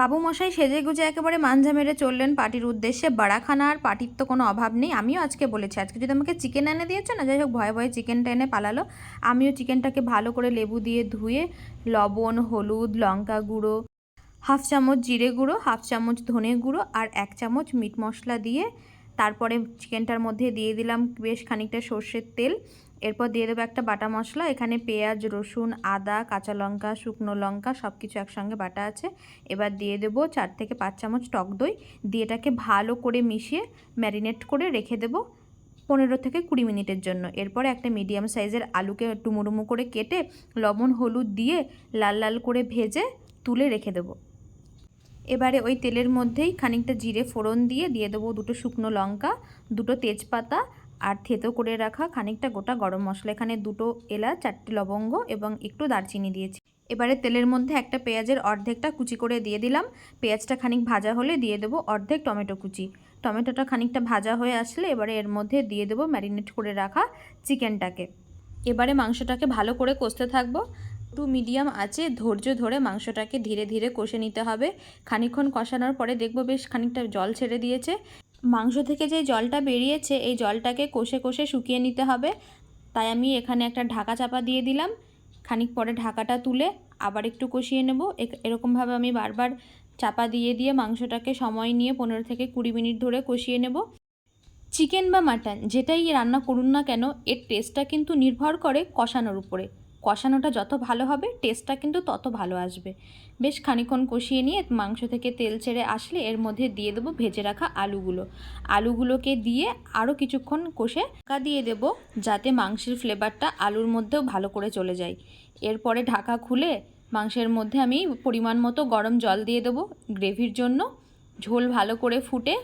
বাবু মশাই সেজে গুজে একেবারে মাঞ্ঝা মেরে চললেন পার্টির উদ্দেশ্যে। বাড়াখানা আর পার্টির তো কোনো অভাব নেই। আমিও আজকে বলেছি, আজকে যদি আমাকে চিকেন এনে দিয়েছে না, যাই হোক, ভয়ে ভয়ে চিকেনটা এনে পালালো। আমিও চিকেনটাকে ভালো করে লেবু দিয়ে ধুয়ে লবণ, হলুদ, লঙ্কা গুঁড়ো, হাফ চামচ জিরে গুঁড়ো, হাফ চামচ ধনে গুঁড়ো আর 1 চামচ মিট মশলা দিয়ে তারপরে চিকেনটার মধ্যে দিয়ে দিলাম বেশ খানিকটা সর্ষের তেল। এরপর দিয়ে দেবো একটা বাটা মশলা। এখানে পেঁয়াজ, রসুন, আদা, কাঁচা লঙ্কা, শুকনো লঙ্কা সব কিছু একসঙ্গে বাটা আছে। এবার দিয়ে দেবো 4 থেকে 5 চামচ টক দই দিয়ে এটাকে ভালো করে মিশিয়ে ম্যারিনেট করে রেখে দেবো 15 থেকে 20 মিনিটের জন্য। এরপরে একটা মিডিয়াম সাইজের আলুকে ডুমো করে কেটে লবণ হলুদ দিয়ে লাল লাল করে ভেজে তুলে রেখে দেবো। এবারে ওই তেলের মধ্যেই খানিকটা জিরে ফোড়ন দিয়ে দেবো 2টো শুকনো লঙ্কা, 2টো তেজপাতা আর থেতো করে রাখা খানিকটা গোটা গরম মশলা। এখানে 2টো এলাচ, 4টে লবঙ্গ এবং একটু দারচিনি দিয়েছি। এবারে তেলের মধ্যে একটা পেঁয়াজের অর্ধেকটা কুচি করে দিয়ে দিলাম। পেঁয়াজটা খানিক ভাজা হলে দিয়ে দেবো অর্ধেক টমেটো কুচি। টমেটোটা খানিকটা ভাজা হয়ে আসলে এবারে এর মধ্যে দিয়ে দেবো ম্যারিনেট করে রাখা চিকেনটাকে। এবারে মাংসটাকে ভালো করে কষতে থাকবো। টু মিডিয়াম আঁচে ধৈর্য ধরে মাংসটাকে ধীরে ধীরে কষে নিতে হবে। খানিকক্ষণ কষানোর পরে দেখবো বেশ খানিকটা জল ছেড়ে দিয়েছে। মাংস থেকে যে জলটা বেরিয়েছে এই জলটাকে কষে কষে শুকিয়ে নিতে হবে। তাই আমি এখানে একটা ঢাকা চাপা দিয়ে দিলাম। খানিক পরে ঢাকাটা তুলে আবার একটু কষিয়ে নেব। এরকমভাবে আমি বারবার চাপা দিয়ে দিয়ে মাংসটাকে সময় নিয়ে 15 থেকে 20 মিনিট ধরে কষিয়ে নেব। চিকেন বা মাটন যেটাই রান্না করুন না কেন, এর টেস্টটা কিন্তু নির্ভর করে কষানোর উপরে। কষানোটা যত ভালো হবে টেস্টটা কিন্তু তত ভালো আসবে। বেশ খানিকক্ষণ কষিয়ে নিয়ে মাংস থেকে তেল ছেড়ে আসলে এর মধ্যে দিয়ে দেবো ভেজে রাখা আলুগুলোকে দিয়ে আরও কিছুক্ষণ কষে ঢাকা দিয়ে দেব, যাতে মাংসের ফ্লেভারটা আলুর মধ্যেও ভালো করে চলে যায়। এরপরে ঢাকা খুলে মাংসের মধ্যে আমি পরিমাণ মতো গরম জল দিয়ে দেবো গ্রেভির জন্য। ঝোল ভালো করে ফুটে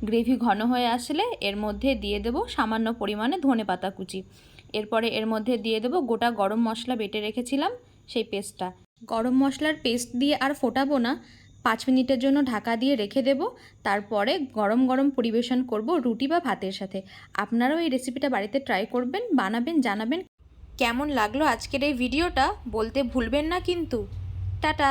গ্রেভি ঘন হয়ে আসলে এর মধ্যে দিয়ে দেবো সামান্য পরিমাণে ধনেপাতা কুচি। এরপরে এর মধ্যে দিয়ে দেবো গোটা গরম মশলা বেটে রেখেছিলাম সেই পেস্টটা। গরম মশলার পেস্ট দিয়ে আর ফোটাবো না, 5 মিনিটের জন্য ঢাকা দিয়ে রেখে দেব। তারপরে গরম গরম পরিবেশন করব রুটি বা ভাতের সাথে। আপনারাও এই রেসিপিটা বাড়িতে ট্রাই করবেন, বানাবেন, জানাবেন কেমন লাগলো আজকের এই ভিডিওটা বলতে ভুলবেন না কিন্তু। টাটা।